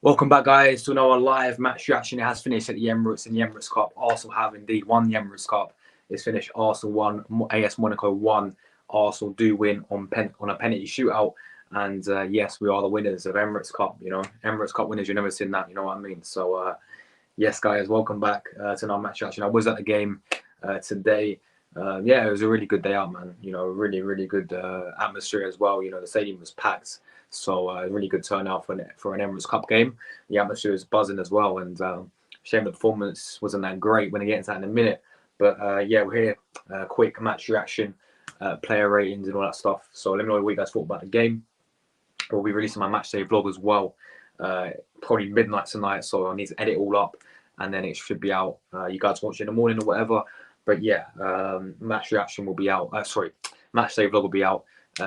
Welcome back, guys, to another live match reaction. It has finished at the Emirates in the Emirates Cup. Arsenal have indeed won the Emirates Cup. It's finished. Arsenal 1, AS Monaco 1. Arsenal do win on a penalty shootout. And yes, we are the winners of Emirates Cup. You know, Emirates Cup winners, you've never seen that. You know what I mean? So, yes, guys, welcome back to another match reaction. I was at the game today. Yeah, it was a really good day out, man. You know, really good atmosphere as well. You know, the stadium was packed. So really good turnout for an Emirates Cup game. The atmosphere was buzzing as well, and shame the performance wasn't that great. When I get into that in a minute, but yeah, we're here. Quick match reaction, player ratings, and all that stuff. So let me know what you guys thought about the game. We'll be releasing my match day vlog as well, probably midnight tonight. So I need to edit it all up, and then it should be out. You guys watch it in the morning or whatever. But yeah, match reaction will be out. Match day vlog will be out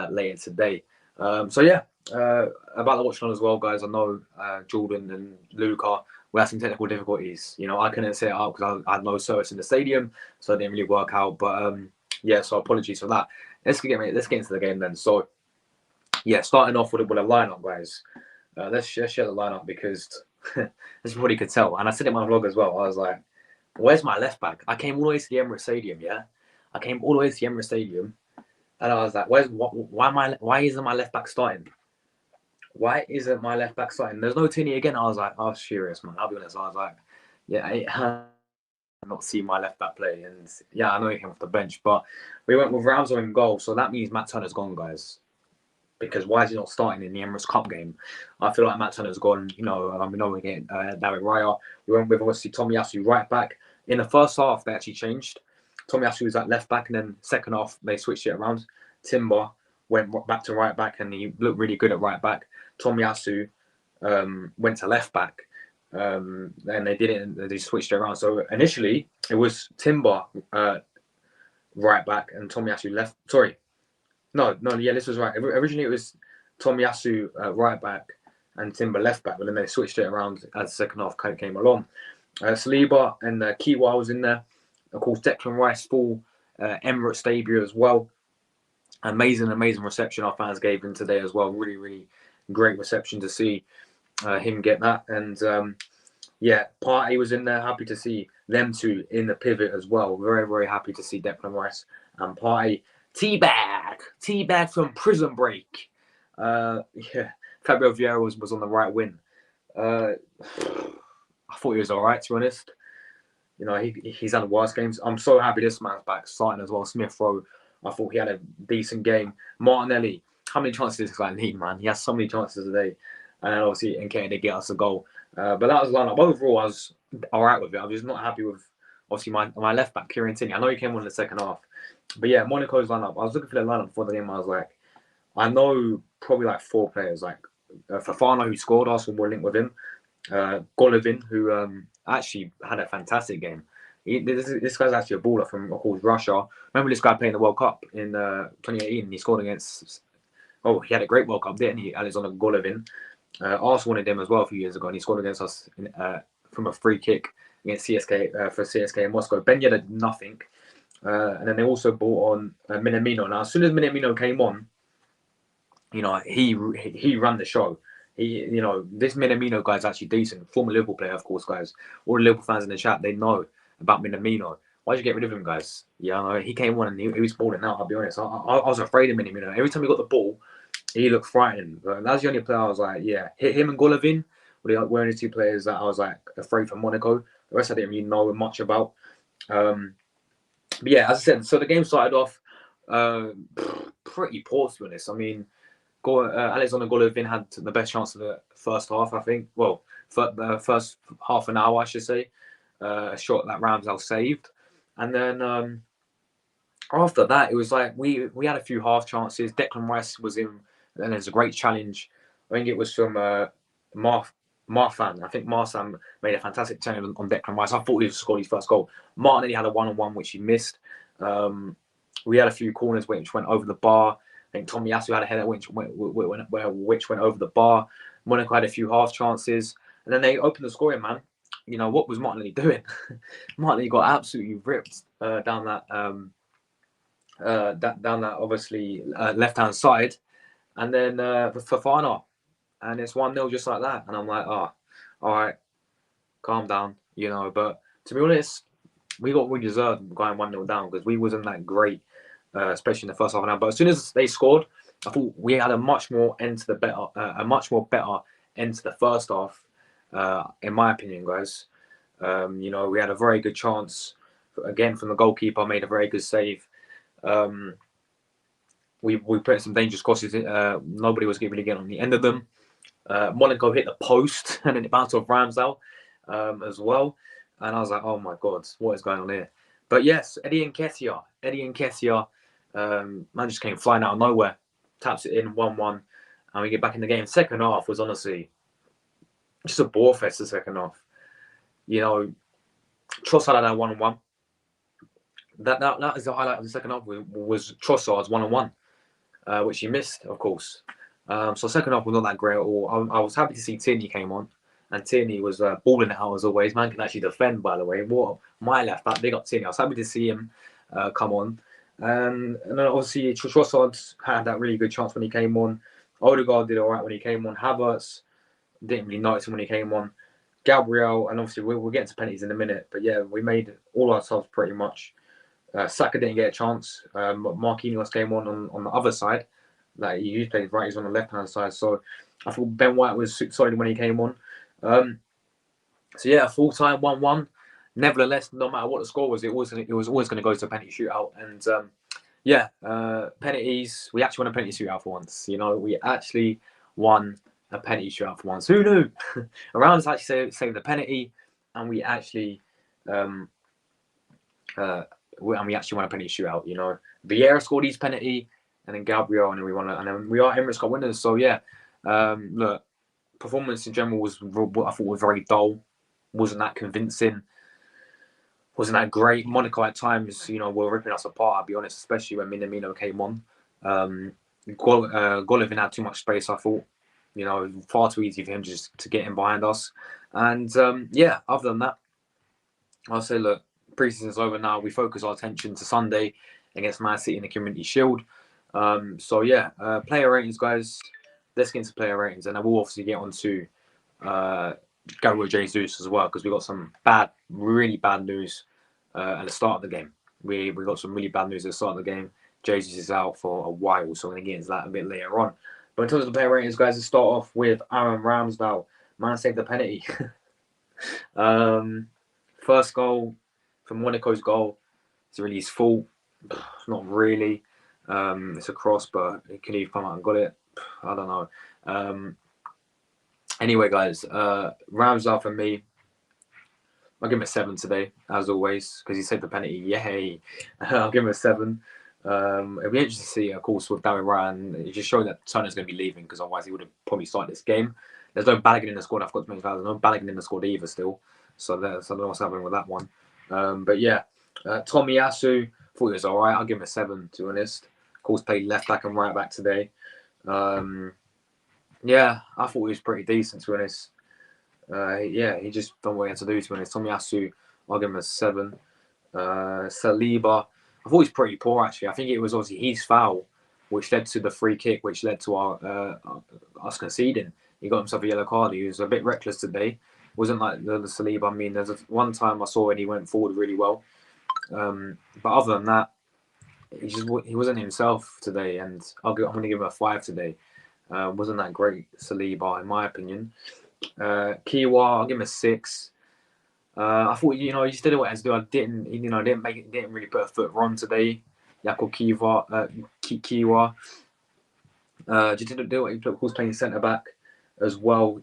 later today. So yeah. About the watching on as well, guys. I know Jordan and Luca, we had some technical difficulties. You know, I couldn't set it up because I had no service in the stadium, so it didn't really work out. But yeah, so apologies for that. Let's get into the game then. So yeah, starting off with a lineup, guys. Let's share the lineup because as you probably could tell, and I said it in my vlog as well. I was like, "Where's my left back?" I came all the way to the Emirates Stadium. Yeah, I came all the way to the Emirates Stadium, and I was like, why isn't my left back starting? Why isn't my left back starting? There's no Tinny again. I was like, oh, serious, man. I'll be honest. I was like, yeah, I not see my left back play. And yeah, I know he came off the bench, but we went with Ramsey in goal. So that means Matt Turner's gone, guys. Because why is he not starting in the Emirates Cup game? I feel like Matt Turner's gone. You know, we know we're getting David Raya. We went with obviously Tomiyasu right back. In the first half, they actually changed. Tomiyasu was at left back, and then second half, they switched it around. Timber went back to right back, and he looked really good at right back. Tomiyasu went to left back, and they did it, and they switched it around. So initially, it was Timber right back and Tomiyasu left. Sorry, no, yeah, this was right. Originally, it was Tomiyasu right back and Timber left back, but then they switched it around as the second half came along. Saliba and Kiwa was in there. Of course, Declan Rice full Emirates debut as well. Amazing reception our fans gave him today as well. Really great reception to see him get that. And yeah, Partey was in there. Happy to see them two in the pivot as well. Very happy to see Declan Rice and Partey. Teabag from Prison Break. Yeah, Fabio Vieira was on the right wing. I thought he was all right, to be honest. You know, he's had the worst games. I'm so happy this man's back starting as well. Smith Rowe, I thought he had a decent game. Martinelli, how many chances does this guy need, man? He has so many chances today. And obviously, Nketiah did get us a goal. But that was the lineup. Overall, I was all right with it. I was just not happy with, obviously, my left back, Kieran Tierney. I know he came on in the second half. But yeah, Monaco's lineup. I was looking for the lineup before the game. I was like, I know probably like 4 players. Like Fofana, who scored, Arsenal were linked with him. Golovin, who actually had a fantastic game. This guy's actually a baller from, of course, Russia. Remember this guy playing the World Cup in 2018? He scored against... Oh, he had a great World Cup, didn't he? Alexander Golovin. Arsenal wanted him as well a few years ago, and he scored against us from a free kick against CSK for CSK in Moscow. Ben Yedder did nothing. And then they also brought on Minamino. Now, as soon as Minamino came on, he ran the show. This Minamino guy is actually decent. Former Liverpool player, of course, guys. All the Liverpool fans in the chat, they know about Minamino. Why'd you get rid of him, guys? Yeah, he came on and he was balling out, I'll be honest. I was afraid of Minamino. Every time he got the ball, he looked frightening. But that's the only player I was like, yeah. Him and Golovin were the only two players that I was like afraid for Monaco. The rest I didn't really know much about. But yeah, as I said, so the game started off pretty poor, to be honest. I mean, Alexander Golovin had the best chance of the first half, I think. Well, for the first half an hour, I should say. A shot that Ramsdale saved. And then after that, it was like we had a few half chances. Declan Rice was in, and there's a great challenge. I think it was from Marfan. I think Marfan made a fantastic challenge on Declan Rice. I thought he scored his first goal. Martinelli had a one-on-one, which he missed. We had a few corners which went over the bar. I think Tomiyasu had a header which went over the bar. Monaco had a few half chances. And then they opened the scoring, man. What was Martinelli doing? Martinelli got absolutely ripped down that obviously left-hand side. And then Fofana. And it's 1-0 just like that. And I'm like, all right, calm down, But to be honest, we deserved going 1-0 down because we wasn't that great, especially in the first half an hour. But as soon as they scored, I thought we had a much more better end to the first half, in my opinion, guys. We had a very good chance, again, from the goalkeeper, made a very good save. We put some dangerous crosses. Nobody was really getting on the end of them. Monaco hit the post and then it bounced off Ramsdale as well. And I was like, oh my God, what is going on here? But yes, Eddie Nketiah, man just came flying out of nowhere, taps it in 1-1, and we get back in the game. Second half was honestly just a bore fest. The second half, Trossard had a 1-on-1. That is the highlight of the second half. Was Trossard's 1-on-1, which he missed, of course. So second half was not that great at all. I was happy to see Tierney came on, and Tierney was balling it out as always. Man can actually defend, by the way. What my left back, big up Tierney. I was happy to see him come on, and then obviously Trossard had that really good chance when he came on. Odegaard did all right when he came on. Havertz didn't really notice him when he came on. Gabriel, and obviously we'll get to penalties in a minute, but yeah, we made all our subs pretty much. Saka didn't get a chance. Marquinhos came on the other side. Like he usually plays right, he's on the left hand side. So I thought Ben White was solid when he came on. So yeah, full time 1-1. Nevertheless, no matter what the score was, it was always going to go to a penalty shootout. And penalties. We actually won a penalty shootout for once. We actually won a penalty shootout for once. Who knew? Around actually saved the penalty, and we actually won a penalty shootout. Vieira scored his penalty, and then Gabriel, and then we won it, and then we are Emirates Cup winners. So yeah, look, performance in general I thought was very dull. Wasn't that convincing. Wasn't that great. Monaco at times, were ripping us apart. I'll be honest, especially when Minamino came on. Golovin had too much space. I thought, far too easy for him just to get in behind us. And other than that, I'll say, look, pre-season's over now. We focus our attention to Sunday against Man City in the Community Shield. Player ratings, guys. Let's get into player ratings, and I will obviously get on to Gabriel Jesus as well, because we got some really bad news at the start of the game. We got some really bad news at the start of the game. Jesus is out for a while, so I'm going to get into that a bit later on. But in terms of the player ratings, guys, let's start off with Aaron Ramsdale. Man saved the penalty. First goal from Monaco's goal. It's really his fault. Not really. It's a cross, but he could have come out and got it. I don't know. Anyway, guys, Ramsdale for me, I'll give him a 7 today, as always, because he saved the penalty. Yay! I'll give him a 7. It'll be interesting to see, of course, with Darren Ryan. It just showing that Turner's going to be leaving, because otherwise he would have probably started this game. There's no Balogun in the squad. I forgot to mention that. There's no Balogun in the squad either still. So I don't know what's happening with that one. Tomiyasu, thought he was all right. I'll give him a 7, to be honest. Of course, played left back and right back today. I thought he was pretty decent, to be honest. Yeah, he just done what he had to do, to be honest. Tomiyasu, I'll give him a 7. Saliba, I thought he's pretty poor, actually. I think it was obviously his foul, which led to the free kick, which led to us conceding. He got himself a yellow card. He was a bit reckless today. Wasn't like the Saliba. I mean, there's one time I saw when he went forward really well. But other than that, he wasn't himself today, and I'm going to give him a 5 today. Wasn't that great, Saliba, in my opinion. Kiwa, I'll give him a 6. I thought he just did what he had to do. Didn't really put a foot wrong today. Yako Kiwa, just didn't do what he was playing centre back as well.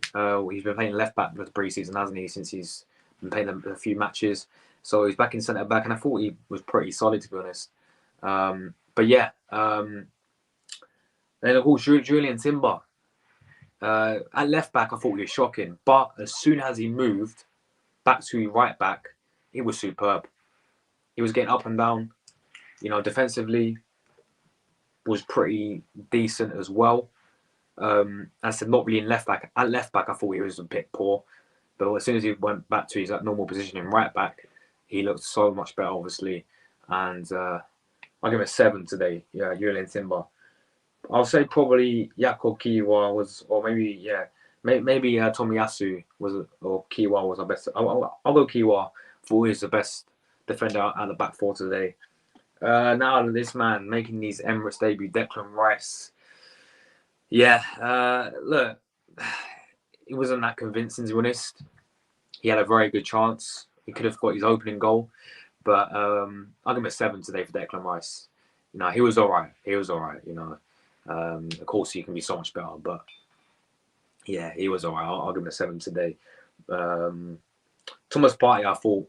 He's been playing left back for the pre-season, hasn't he? Since he's been playing a few matches, so he's back in centre back, and I thought he was pretty solid, to be honest. But yeah, then of course Julian Timber at left back, I thought he was shocking, but as soon as he moved back to right back, he was superb. He was getting up and down. Defensively was pretty decent as well. I said not really in left back. At left back, I thought he was a bit poor, but as soon as he went back to his normal position in right back, he looked so much better, obviously. And I'll give him a 7 today. Yeah, Julian Timber. I'll say probably Yako Kiwa was, or maybe Tomiyasu was, or Kiwa was our best. I'll go Kiwa for he's the best defender at the back 4 today. Now this man making these Emirates debut, Declan Rice. Yeah, look, it wasn't that convincing, to be honest. He had a very good chance. He could have got his opening goal, but I'll give him a 7 today for Declan Rice. He was all right. Of course, he can be so much better, but yeah, he was all right. I'll give him a 7 today. Thomas Partey, I thought,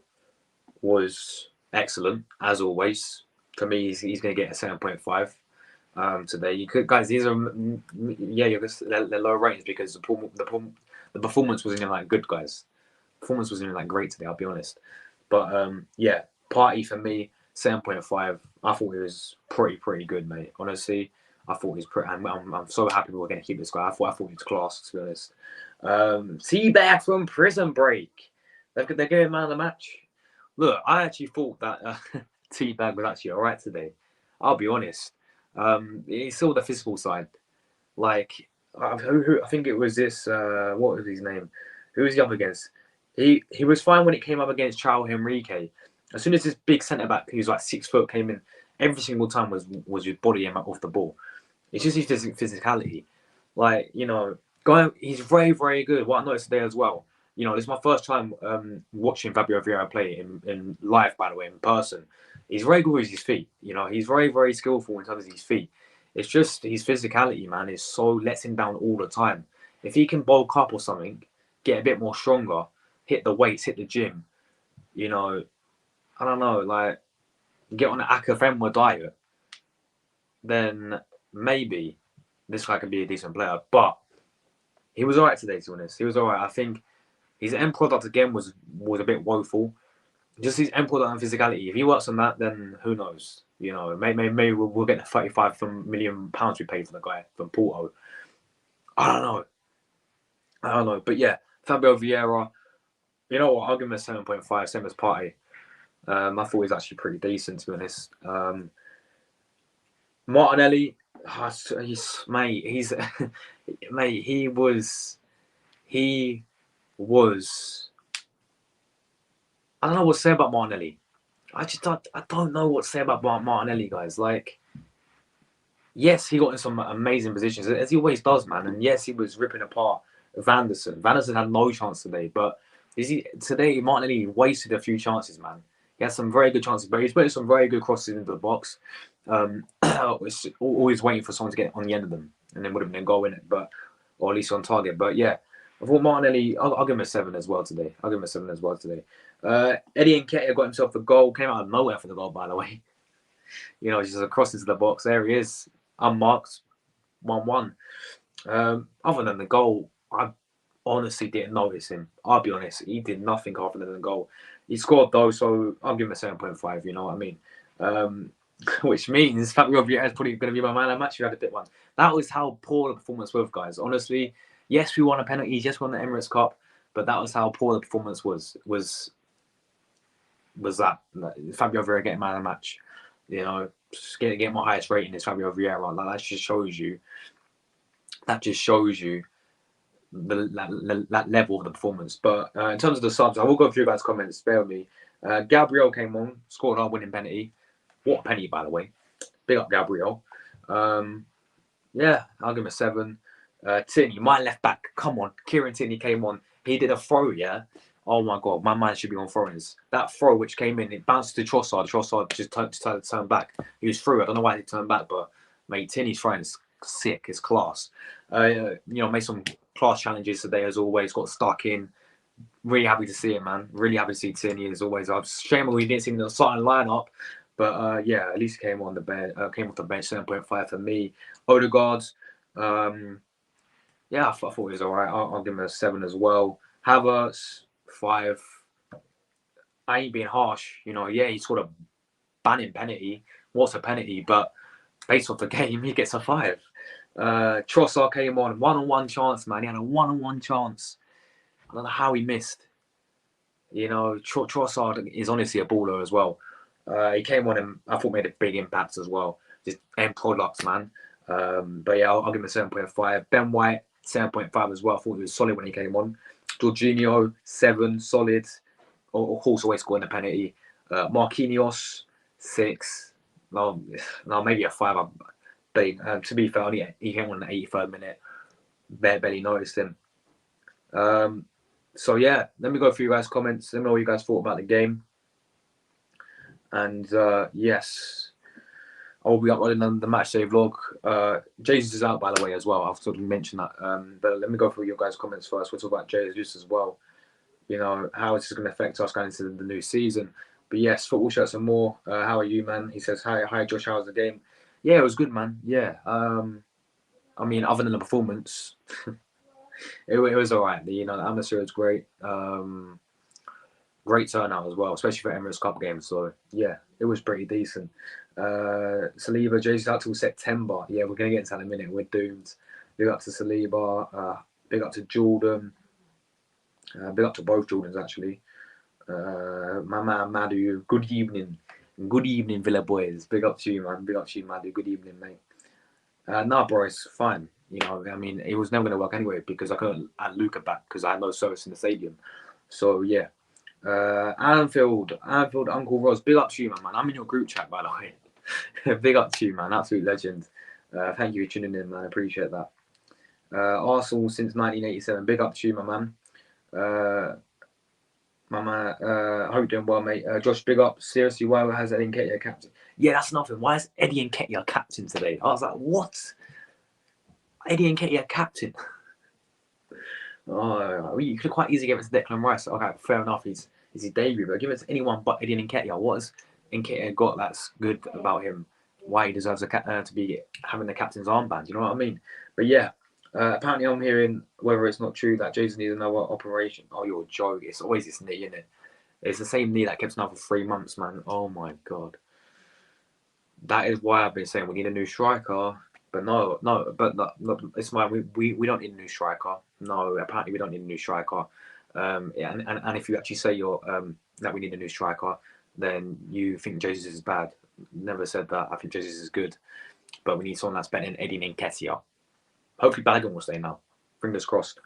was excellent, as always. For me, he's going to get a 7.5 today. You could, guys, these are, they're low ratings because the performance wasn't even that good, guys. Performance wasn't even that great today, I'll be honest. But yeah, Partey for me, 7.5. I thought he was pretty good, mate. Honestly, I thought he was pretty. I'm so happy we're going to keep this guy. I thought he was class, to be honest. Teabag from Prison Break. They're giving man of the match. Look, I actually thought that Teabag was actually all right today. I'll be honest. He saw the physical side. Like, I think it was this. What was his name? Who was he up against? He was fine when it came up against Charles Henrique. As soon as this big centre back, who's like 6 foot, came in, every single time was his body off the ball. It's just his physicality. Like, he's very, very good. What I noticed today as well, this is my first time watching Fabio Vieira play in live, by the way, in person. He's very good with his feet. He's very, very skillful in terms of his feet. It's just his physicality, man, is so lets him down all the time. If he can bulk up or something, get a bit more stronger, hit the weights, hit the gym, I don't know, like, get on an Akafemwa diet, then maybe this guy can be a decent player. But he was all right today, to be honest. He was all right. I think his end product, again, was a bit woeful. Just his end product and physicality. If he works on that, then who knows? Maybe we'll get the £35 million we paid for the guy from Porto. I don't know. But yeah, Fabio Vieira, you know what? I'll give him a 7.5, same as Partey. I thought he was actually pretty decent, to be honest. Martinelli, he was. I don't know what to say about Martinelli. I don't know what to say about Martinelli, guys. Like, yes, he got in some amazing positions, as he always does, man. And yes, he was ripping apart Vanderson. Vanderson had no chance today, but today Martinelli wasted a few chances, man. He had some very good chances, but he's putting some very good crosses into the box. Always waiting for someone to get on the end of them, and then would have been a goal in it, or at least on target. But yeah, I thought Martinelli, I'll give him a 7 as well today. Eddie Nketiah got himself a goal, came out of nowhere for the goal, by the way. Just a cross into the box. There he is, unmarked, 1-1. Other than the goal, I honestly didn't notice him. I'll be honest, he did nothing other than the goal. He scored though, so I'll give him a 7.5. You know what I mean? Which means Fabio Vieira is probably going to be my man of the match. You had a bit one. That was how poor the performance was, guys. Honestly, yes, we won a penalty. Yes, we won the Emirates Cup. But that was how poor the performance was that Fabio Vieira getting man of the match. You know, getting my highest rating is Fabio Vieira. Like, that just shows you. That just shows you that level of the performance. But in terms of the subs, I will go through you guys' comments. Spare with me. Gabriel came on, scored our winning penalty. What a penalty, by the way. Big up Gabriel. Yeah, I'll give him a 7. Tierney, my left back. Come on, Kieran Tierney came on. He did a throw, yeah. Oh my god, my mind should be on throw-ins. That throw which came in, it bounced to Trossard. Trossard just decided to turn back. He was through. I don't know why he turned back, but mate, Tierney's throwing is sick. It's class. You know, made some class challenges today as always. Got stuck in. Really happy to see it, man. Really happy to see Tierney as always. I'm shame we didn't see him in the starting lineup, but yeah, at least came on the bench. Came off the bench. 7.5 for me. Odegaard. Yeah, I thought he was all right. I'll give him a 7 as well. Havertz, 5. I ain't being harsh. You know, yeah, he scored a banning penalty. What's a penalty? But based off the game, he gets a 5. Trossard came on. One-on-one chance, man. He had a one-on-one chance. I don't know how he missed. You know, Trossard is honestly a baller as well. He came on and I thought made a big impact as well. Just end products, man. But yeah, I'll give him a 7.5. Ben White, 7.5 as well. I thought he was solid when he came on. Jorginho, 7, solid. Of course, always scoring a penalty. Marquinhos, 6. No, maybe a 5. But to be fair, he came on in the 83rd minute. Barely noticed him. So yeah, let me go through you guys' comments. Let me know what you guys thought about the game. And yes, I will be uploading the match day vlog. Jesus is out, by the way, as well. I've sort of mentioned that. But let me go through your guys' comments first. We'll talk about Jesus as well. You know, how is this going to affect us going into the new season? But yes, football shirts and more. How are you, man? He says, hi, Josh. How was the game? Yeah, it was good, man. Yeah. I mean, other than the performance, it was all right. You know, the atmosphere was great. Great turnout as well, especially for Emirates Cup games. So yeah, it was pretty decent. Saliba, Jesus out till September. Yeah, we're gonna get into that in a minute. We're doomed. Big up to Saliba. Big up to Jordan. Big up to both Jordans actually. My man Madu. Good evening. Good evening, Villa boys. Big up to you, man. Big up to you, Madu. Good evening, mate. Nah, bro, it's fine. You know, I mean, it was never gonna work anyway because I couldn't add Luca back because I had no service in the stadium. So yeah. Anfield, Uncle Ross, big up to you, man. I'm in your group chat, by the way. Big up to you, man. Absolute legend. Thank you for tuning in, man. I appreciate that. Arsenal since 1987. Big up to you, my man. I hope you're doing well, mate. Josh, big up. Seriously, why has Eddie Nketiah captain? Yeah, that's nothing. Why is Eddie Nketiah captain today? I was like, what? Eddie Nketiah captain? Oh, you could quite easily give it to Declan Rice. Okay, fair enough. He's his debut, but give it to anyone but Eddie Nketiah. What has Nketiah got that's good about him? Why he deserves to be having the captain's armband? You know what I mean? But yeah, apparently I'm hearing whether it's not true that Jason needs another operation. Oh, you're a joke. It's always this knee, isn't it? It's the same knee that kept him out for 3 months, man. Oh my god. That is why I've been saying we need a new striker. But no, it's fine. We don't need a new striker. No, apparently we don't need a new striker. Yeah, and if you actually say that we need a new striker, then you think Jesus is bad. Never said that. I think Jesus is good, but we need someone that's better than Eddie Nketiah. Hopefully Balogun will stay now. Fingers crossed.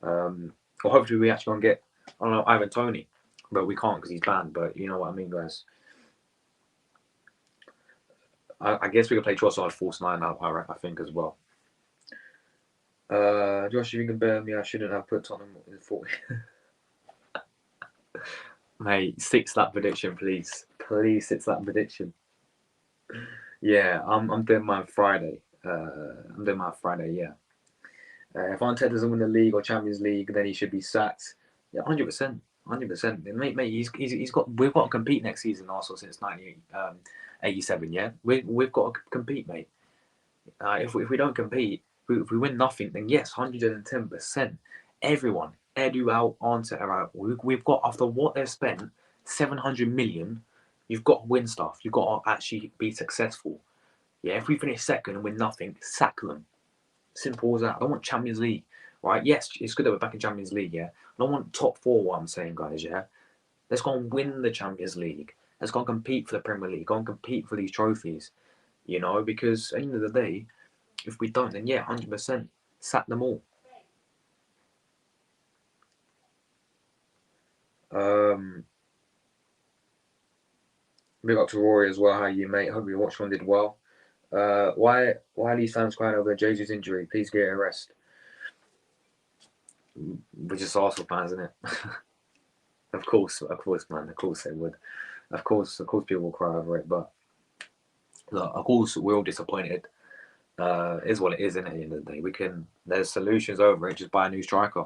Or hopefully we actually gonna get Ivan Toney, but we can't because he's banned. But you know what I mean, guys. I guess we could play Trossard false 9 I think as well. Josh, if you can bear me, I shouldn't have put Tottenham in 40. Mate, 6 that prediction, please. Please 6 that prediction. Yeah, I'm doing mine Friday. Yeah. If Arteta doesn't win the league or Champions League, then he should be sacked. Yeah, 100%. 100%. Mate, we've got to compete next season, Arsenal, since 1987. Yeah, we've got to compete, mate. If we don't compete, if we win nothing, then yes, 110%. Everyone, Edu out, Arteta out. We've got, after what they've spent, 700 million. You've got to win stuff. You've got to actually be successful. Yeah, if we finish second and win nothing, sack them. Simple as that. I don't want Champions League, right? Yes, it's good that we're back in Champions League, yeah. I don't want top four. What I'm saying, guys, yeah. Let's go and win the Champions League. Let's go and compete for the Premier League. Go and compete for these trophies. You know, because at the end of the day, if we don't, then yeah, 100% sack them all. Big up to Rory as well. How you, mate? Hope your watch one did well. Why are these fans crying over Jesus' injury? Please get a rest. We're just Arsenal fans, isn't it? Of course, man. Of course they would. Of course, people will cry over it. But look, of course, we're all disappointed. Is what it is, isn't it? At the end of the day, there's solutions over it. Just buy a new striker,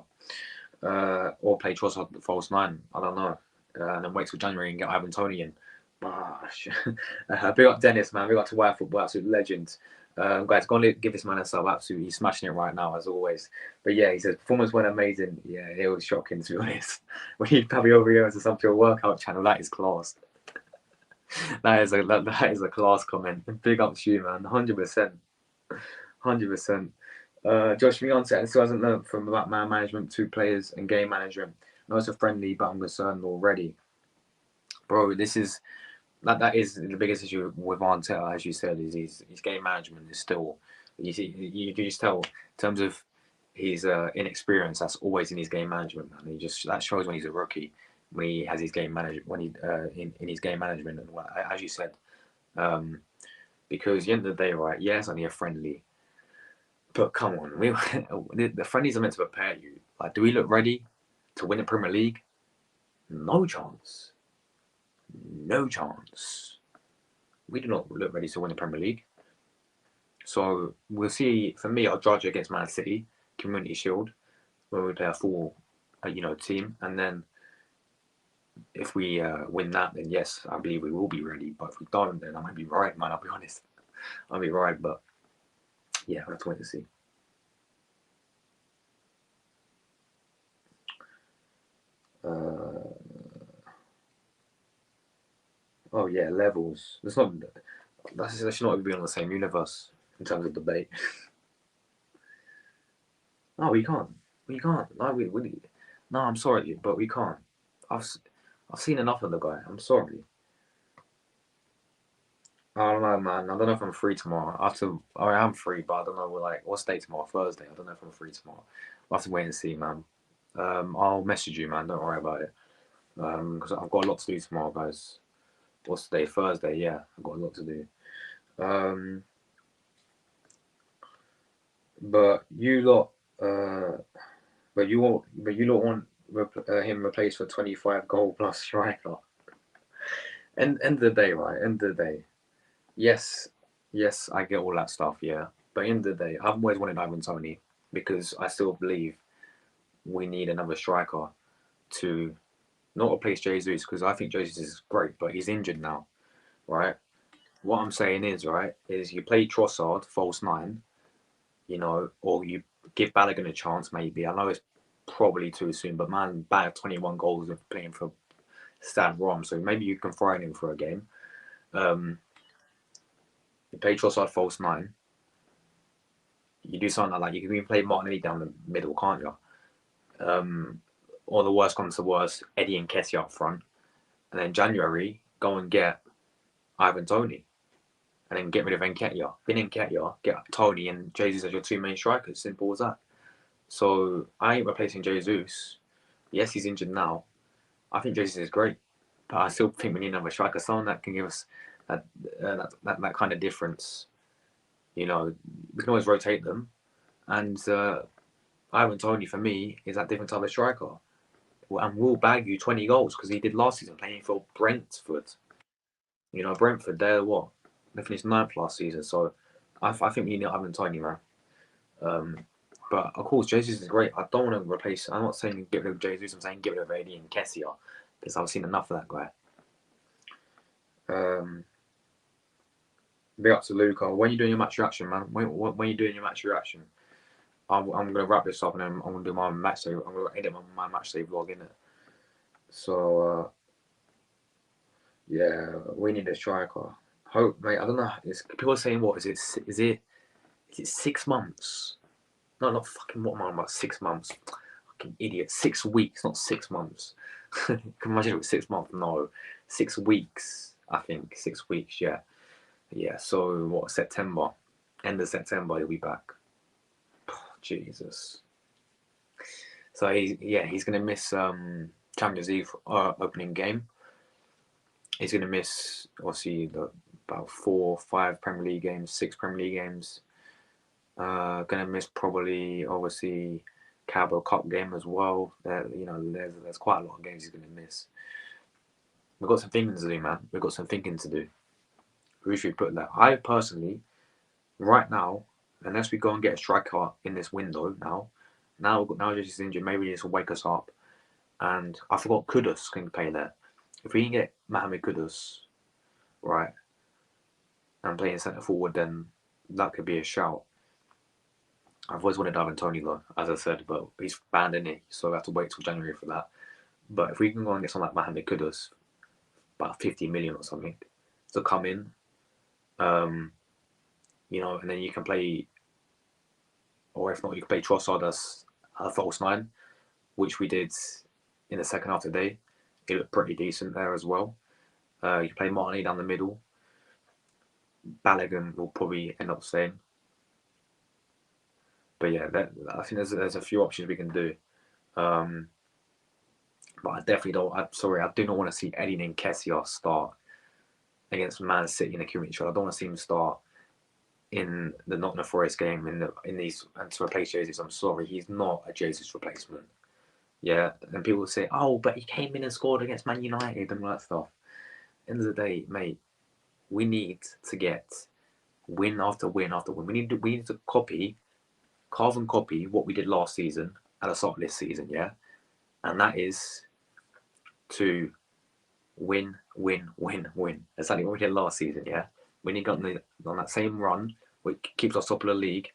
or play Trossard the false nine. I don't know, and then wait till January and get Ivan Toney in. Big up Dennis, man. Big up to Wire Football, absolute legend. Guys, go and give this man a sub. Absolutely, he's smashing it right now, as always. But yeah, he says performance went amazing. Yeah, it was shocking, to be honest. When you probably over here to some to a workout channel, that is class. that is a class comment. Big up to you, man. 100%. 100%. Josh Beyonce still hasn't learned from about man management to players and game management. I know it's a friendly, but I'm concerned already. Bro, that is the biggest issue with Arteta, as you said, is his game management is still. You can just tell in terms of his inexperience. That's always in his game management, man. That shows when he's a rookie, when he has his game management, when he in his game management, and as you said, because at the end of the day, right? Yeah, it's only a friendly, but come on, the friendlies are meant to prepare you. Like, do we look ready to win the Premier League? No chance. No chance. We do not look ready to win the Premier League. So we'll see. For me, I'll judge against Man City, Community Shield, where we play a full, team, and then if we win that, then yes, I believe we will be ready. But if we don't, then I might be right, man. I'll be honest. I'll be right, but yeah, we'll have to wait and see. Oh yeah, levels. That's should not be on the same universe in terms of debate. No, we can't. We can't. No, no, I'm sorry, but we can't. I've seen enough of the guy. I'm sorry. I don't know, man. I don't know if I'm free tomorrow. I am free, but I don't know. What's day tomorrow? Thursday. I don't know if I'm free tomorrow. I'll have to wait and see, man. I'll message you, man. Don't worry about it. Because I've got a lot to do tomorrow, guys. What's the day? Thursday. Yeah, I've got a lot to do. But you lot, but you lot want him replaced for 25 goal plus striker. End of the day, right? End of the day. Yes, I get all that stuff, yeah. But end of the day, I've always wanted Ivan Toney because I still believe we need another striker to not replace Jesus, because I think Jesus is great, but he's injured now, right? What I'm saying is, right, is you play Trossard, false nine, or you give Balogun a chance, maybe. I know it's probably too soon, but man, bagged 21 goals of playing for Stade Rom, so maybe you can throw him for a game. You play Trossard false nine. You do something like you can even play Martinelli down the middle, can't you? Or the worst comes to worst, Eddie and Kessie up front, and then January go and get Ivan Toney, and then get rid of Nketiah. Bin Nketiah, get Toney and Jesus as your two main strikers. Simple as that. So I ain't replacing Jesus. Yes, he's injured now. I think Jesus is great, but I still think we need another striker, someone that can give us that kind of difference. We can always rotate them, and Ivan Toney for me is that different type of striker, and will bag you 20 goals because he did last season playing for Brentford. Brentford, they're what? They finished 9th last season, so I think we need Ivan Toney, man. But of course, Jesus is great. I don't want to replace. I'm not saying get rid of Jesus. I'm saying get rid of AD and Kessie because I've seen enough of that guy. Big up to Luca. When are you doing your match reaction, man? When are you doing your match reaction? I'm going to wrap this up and then I'm going to do my match save. I'm going to edit my match save vlog in it. So yeah, we need a striker. Hope, mate. I don't know. People are saying what is it? Is it 6 months? No, not fucking what am I about? 6 months. I fucking idiot. 6 weeks, not 6 months. Can you imagine it was 6 months? No, 6 weeks. I think 6 weeks. Yeah, yeah. So what? September, end of September, he'll be back. Oh, Jesus. So he's gonna miss Champions League opening game. He's gonna miss obviously about 4, 5 Premier League games, 6 Premier League games. Gonna miss probably obviously Carabao Cup game as well. There's quite a lot of games he's gonna miss. We've got some thinking to do, man. We've got some thinking to do. Who should we put there? I personally, right now, unless we go and get a striker in this window now Jesus injured, maybe this will wake us up. And I forgot Kudus can play there. If we can get Mohamed Kudus, right, and playing centre forward, then that could be a shout. I've always wanted Ivan Toney though, as I said, but he's banned in it, so we have to wait till January for that. But if we can go and get someone like Mohamed Kudus, about 50 million or something, to come in, and then you can play, or if not, you can play Trossard as a false 9, which we did in the second half today. He looked pretty decent there as well. You play Martinelli down the middle. Balogun will probably end up staying. But yeah, I think there's a few options we can do. But I definitely don't. I do not want to see Eddie Nketiah start against Man City in the Community Shield. I don't want to see him start in the Nottingham Forest game in these and to replace Jesus. I'm sorry, he's not a Jesus replacement. Yeah, and people say, "Oh, but he came in and scored against Man United and all that stuff." End of the day, mate, we need to get win after win after win. We need to carve and copy what we did last season at the start of this season, yeah, and that is to win. Exactly what we did last season, yeah. We need to get on that same run, which keeps us top of the league,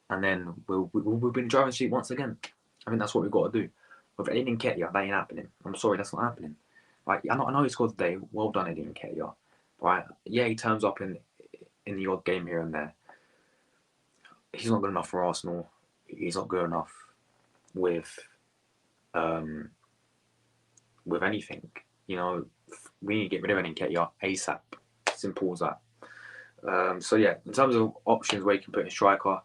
and then we'll be in the driving seat once again. I think that's what we've got to do. With Eddie Nketiah, that ain't happening. I'm sorry, that's not happening. Like I know he scored today. Well done, Eddie Nketiah. Right? Yeah, he turns up in the odd game here and there. He's not good enough for Arsenal. He's not good enough with anything. We need to get rid of Eddie Nketiah ASAP. Simple as that. So yeah, in terms of options where you can put in striker,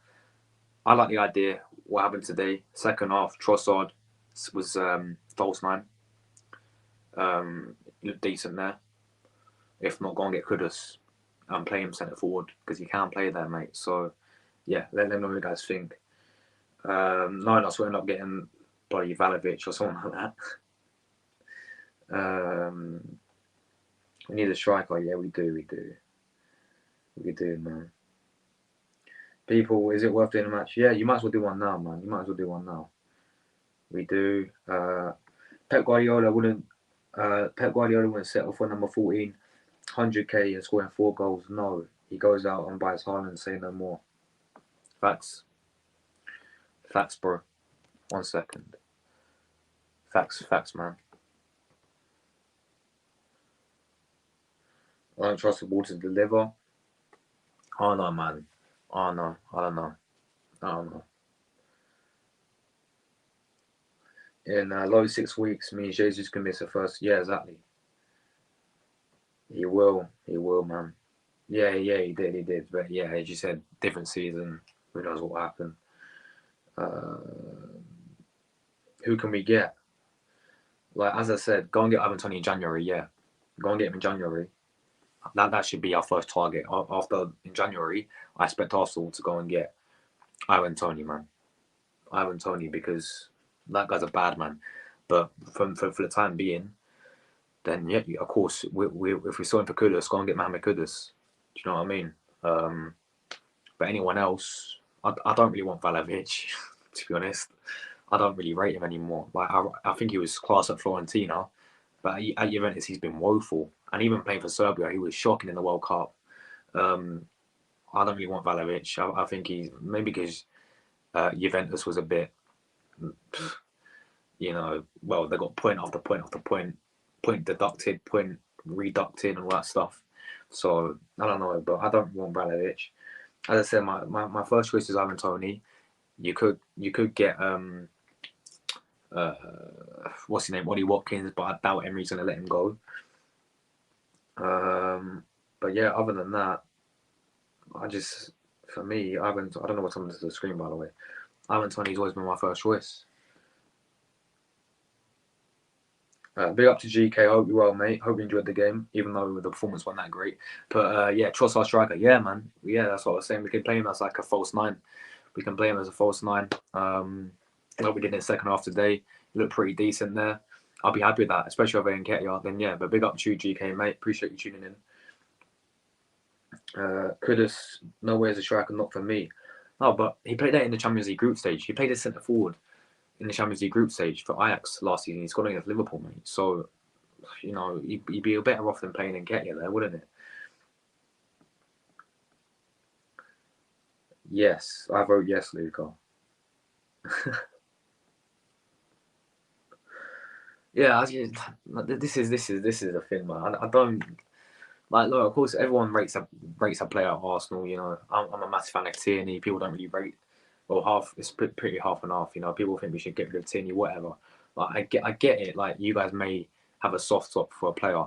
I like the idea. What happened today? Second half, Trossard was false 9. He looked decent there. If not, go and get Kudus and play him centre forward because he can play there, mate. So yeah, let them know what you guys think. No, not so we end up getting bloody Vlahovic or something like that. We need a striker. Yeah, we do, man. People, is it worth doing a match? Yeah, you might as well do one now, man. You might as well do one now. We do. Pep Guardiola wouldn't settle for number 14, 100k and scoring 4 goals. No, he goes out and buys Haaland. Say no more. Facts, bro. 1 second. Facts, man. I don't trust the ball to deliver. Oh no, man. Oh no, I don't know. In low 6 weeks means Jesus can miss the first. Yeah, exactly. He will, man. Yeah, he did. But yeah, as you said, different season. Who knows what will happen? Who can we get? Like as I said, go and get Ivan Toney in January. Yeah, go and get him in January. That should be our first target. After in January, I expect Arsenal to go and get Ivan Toney, man. Ivan Toney, because that guy's a bad man. But for the time being, then yeah, of course, if we saw him for Kudus, go and get Mohamed Kudus. Do you know what I mean? But anyone else, I don't really want Vlahovic, to be honest. I don't really rate him anymore. Like I think he was class at Fiorentina, but at Juventus he's been woeful. And even playing for Serbia, he was shocking in the World Cup. I don't really want Vlahovic. I think he's maybe because Juventus was a bit, well, they got point after point after point deducted, point reducted, and all that stuff. So I don't know, but I don't want Vlahovic. As I said, my first choice is Ivan Toney. You could get what's his name, Ollie Watkins, but I doubt Emery's going to let him go. But yeah, other than that, for me, I don't know what's on the screen, by the way. Ivan Toney's always been my first choice. Big up to GK. Hope you're well, mate. Hope you enjoyed the game, even though the performance wasn't that great. But yeah, Trossard striker. Yeah, man. Yeah, that's what I was saying. We can play him as like a false nine. We can play him as a false nine. Like we did in the second half today. He looked pretty decent there. I'll be happy with that, especially over in Nketiah. Then yeah, but big up to you, GK, mate. Appreciate you tuning in. Kudus, nowhere as a striker, not for me. No, but he played that in the Champions League group stage. He played as centre forward in the Champions League group stage for Ajax last season. He scored against Liverpool, mate. So, you know, you'd be better off than playing Nketiah there, wouldn't it? Yes, I vote yes, Luca. Yeah, this is the thing, man. I don't like. Look, of course, everyone rates a player at Arsenal. You know, I'm a massive fan of Tierney. People don't really rate. Well, half it's pretty half and half. You know, people think we should get rid of Tierney, whatever. Like I get it. Like you guys may have a soft spot for a player,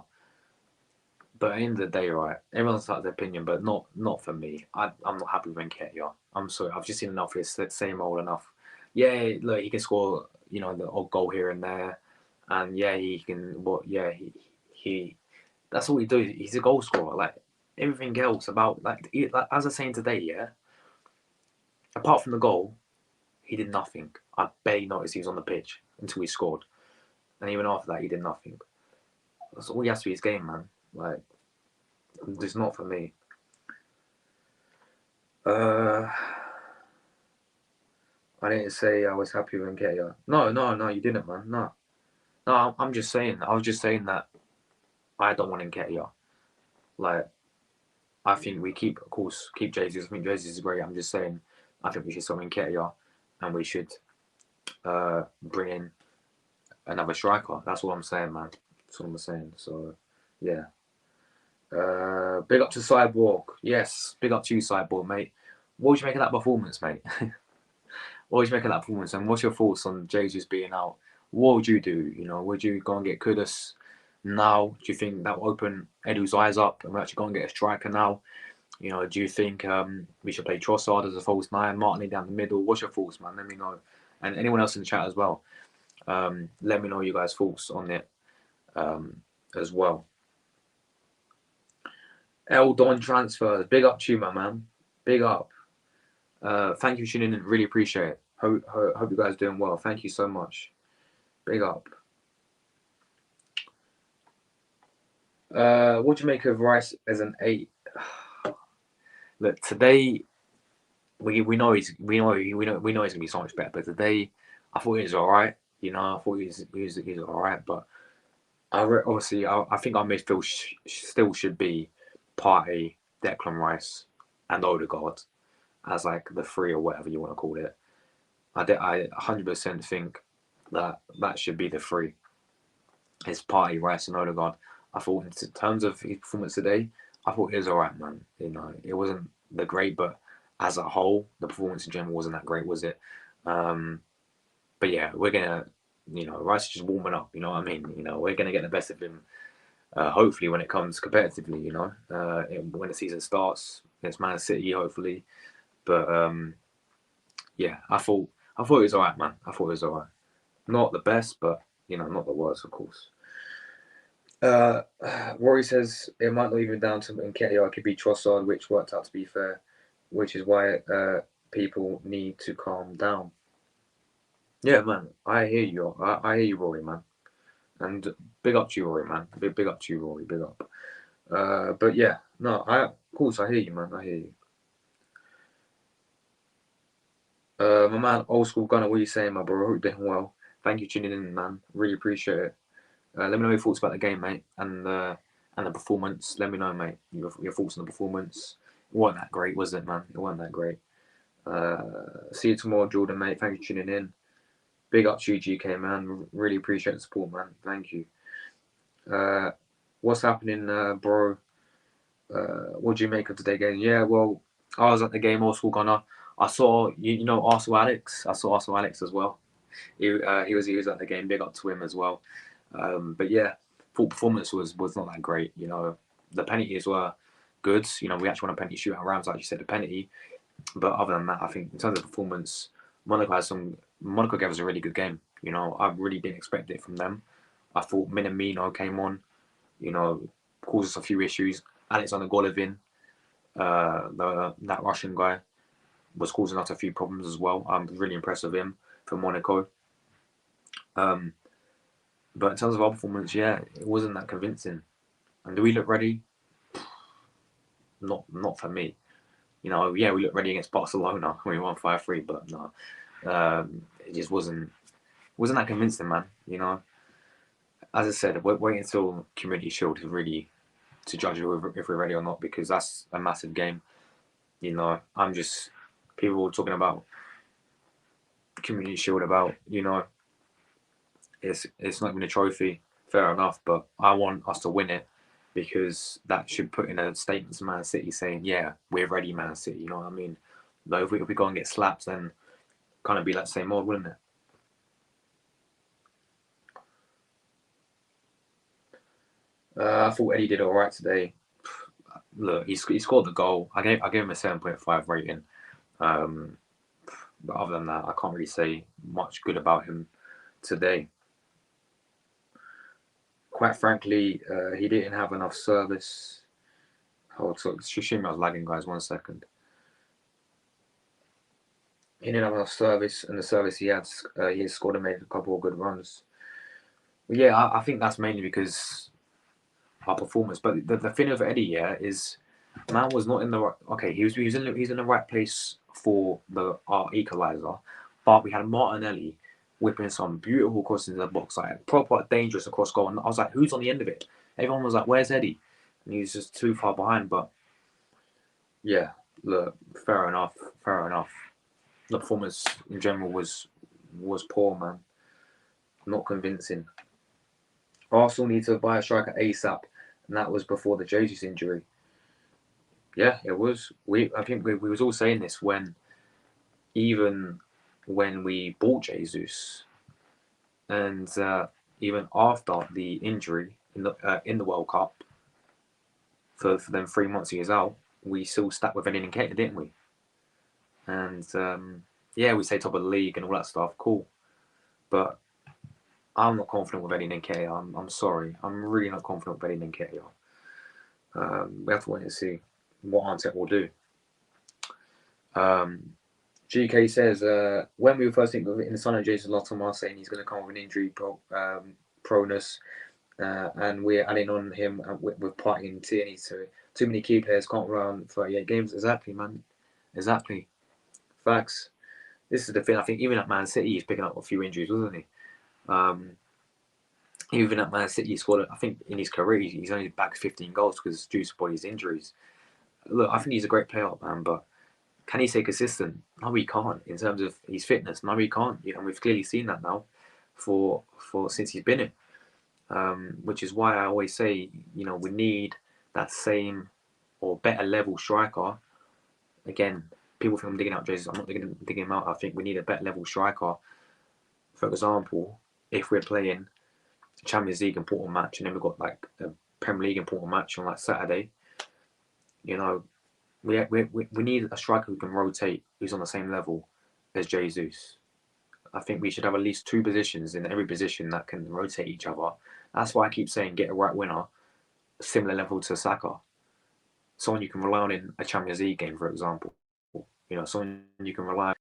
but at the end of the day, right? Everyone's got their opinion, but not for me. I'm not happy with Nketiah. I'm sorry. I've just seen enough of his same old enough. Yeah, look, he can score. You know, the odd goal here and there, and yeah, he can. But yeah, he that's all he does. He's a goal scorer. Like everything else about like as I was saying today, yeah. Apart from the goal, he did nothing. I barely noticed he was on the pitch until he scored, and even after that, he did nothing. That's all he has to be his game, man. Like, it's not for me. I didn't say I was happy with Nketiah. No, you didn't, man. No. I'm just saying. I was just saying that I don't want Nketiah. Like, I think we keep, of course, keep Jesus. I think Jesus is great. I'm just saying, I think we should sell Nketiah, and we should bring in another striker. That's what I'm saying, man. That's what I'm saying. So, yeah. Big up to Cyborg. Yes, big up to you, Cyborg, mate. What would you make of that performance, mate? What would you make of that performance? And what's your thoughts on Jesus being out? What would you do? You know, would you go and get Kudus now? Do you think that will open Edu's eyes up and we're actually going to get a striker now? You know, do you think we should play Trossard as a false nine, Martinelli down the middle? What's your thoughts, man? Let me know. And anyone else in the chat as well. Let me know your guys' thoughts on it as well. Eldon transfers. Big up to you, my man. Big up. Thank you for tuning in. Really appreciate it. Hope you guys are doing well. Thank you so much. Big up. What do you make of Rice as an 8? Look, today we know he's gonna be so much better. But today I thought he was all right. You know, I thought he was all right. But I think our midfield still should be Partey, Declan Rice, and Odegaard as like the 3 or whatever you want to call it. I 100% think that should be the 3. It's Partey, Rice, and Odegaard. I thought in terms of his performance today, I thought he was all right, man. You know, it wasn't the great, but as a whole, the performance in general wasn't that great, was it? But yeah, we're gonna, you know, Rice is just warming up. You know what I mean? You know, we're gonna get the best of him. Hopefully, when it comes competitively, you know, when the season starts against Man City, hopefully. But yeah, I thought it was all right, man. I thought it was all right. Not the best, but you know, not the worst, of course. Rory says it might not even down to Nketiah. It could be Trossard, which worked out to be fair, which is why people need to calm down. Yeah, man, I hear you. I hear you, Rory, man. And big up to you, Rory, man. Big up to you, Rory. Big up. But yeah, no, of course I hear you, man. I hear you. My man, old school gunner, what are you saying, my bro? Hope you're doing well. Thank you for tuning in, man. Really appreciate it. Let me know your thoughts about the game, mate, and the performance. Let me know, mate, your thoughts on the performance. It wasn't that great, was it, man? It wasn't that great. See you tomorrow, Jordan, mate. Thank you for tuning in. Big up to you, GK, man. Really appreciate the support, man. Thank you. What's happening, bro? What do you make of today game? Yeah, well, I was at the game, old school gunner. I saw, you know, Arsenal Alex. I saw Arsenal Alex as well. he was at the game. Big up to him as well. But yeah, full performance was not that great. You know, the penalties were good. You know, we actually won a penalty shootout. Rams actually said the penalty. But other than that, I think in terms of performance, Monaco gave us a really good game. You know, I really didn't expect it from them. I thought Minamino came on, you know, caused us a few issues. Alexander Golovin, that Russian guy, was causing us a few problems as well. I'm really impressed with him for Monaco. But in terms of our performance, yeah, it wasn't that convincing. And do we look ready? Not for me. You know, yeah, we looked ready against Barcelona. We won 5-3, but no, it just wasn't that convincing, man. You know, as I said, wait until Community Shield to judge if we're ready or not, because that's a massive game. You know, people were talking about Community Shield about, you know, it's not even a trophy. Fair enough, but I want us to win it, because that should put in a statement to Man City saying, yeah, we're ready, Man City. You know what I mean? Though if we go and get slapped, then kind of be that same old, wouldn't it? I thought Eddie did all right today. Look, he scored the goal. I gave him a 7.5 rating. But other than that, I can't really say much good about him today. Quite frankly, he didn't have enough service. Oh, so excuse me, I was lagging, guys. 1 second. He didn't have enough service, and the service he had scored and made a couple of good runs. But yeah, I think that's mainly because our performance. But the thing of Eddie, yeah, is man was not in the right. Okay, he's in the right place for our equaliser, but we had Martinelli whipping some beautiful crosses in the box, like proper dangerous across goal. And I was like, who's on the end of it? Everyone was like, where's Eddie? And he was just too far behind. But yeah, look, fair enough. The performance in general was poor, man. Not convincing. Arsenal need to buy a striker ASAP, and that was before the Jesus injury. Yeah, it was. I think we was all saying this even when we bought Jesus, and even after the injury in the World Cup for them 3 months he was out, we still stuck with Eddie Nketiah, didn't we? And yeah, we say top of the league and all that stuff. Cool, but I'm not confident with Eddie Nketiah. I'm sorry. I'm really not confident with Eddie Nketiah. We have to wait and see what Arteta will do. GK says, when we were first in the Sun and Jason Lottomar saying he's going to come with an injury proneness, and we're adding on him with Partey and Tierney. So too many key players can't run 38 games. Exactly, man. Exactly. Facts. This is the thing. I think even at Man City, he's picking up a few injuries, wasn't he? Even at Man City, he scored, I think, in his career, he's only bagged 15 goals because due to his injuries. Look, I think he's a great player, man, but can he stay consistent? No, he can't. In terms of his fitness, no, he can't. You know, we've clearly seen that now for since he's been in. Which is why I always say, you know, we need that same or better level striker. Again, people think I'm digging out Jesus. I'm not digging him out. I think we need a better level striker. For example, if we're playing Champions League important match and then we've got like a Premier League important match on like Saturday, you know, we need a striker who can rotate, who's on the same level as Jesus. I think we should have at least 2 positions in every position that can rotate each other. That's why I keep saying get a right winner, similar level to Saka. Someone you can rely on in a Champions League game, for example. You know, someone you can rely on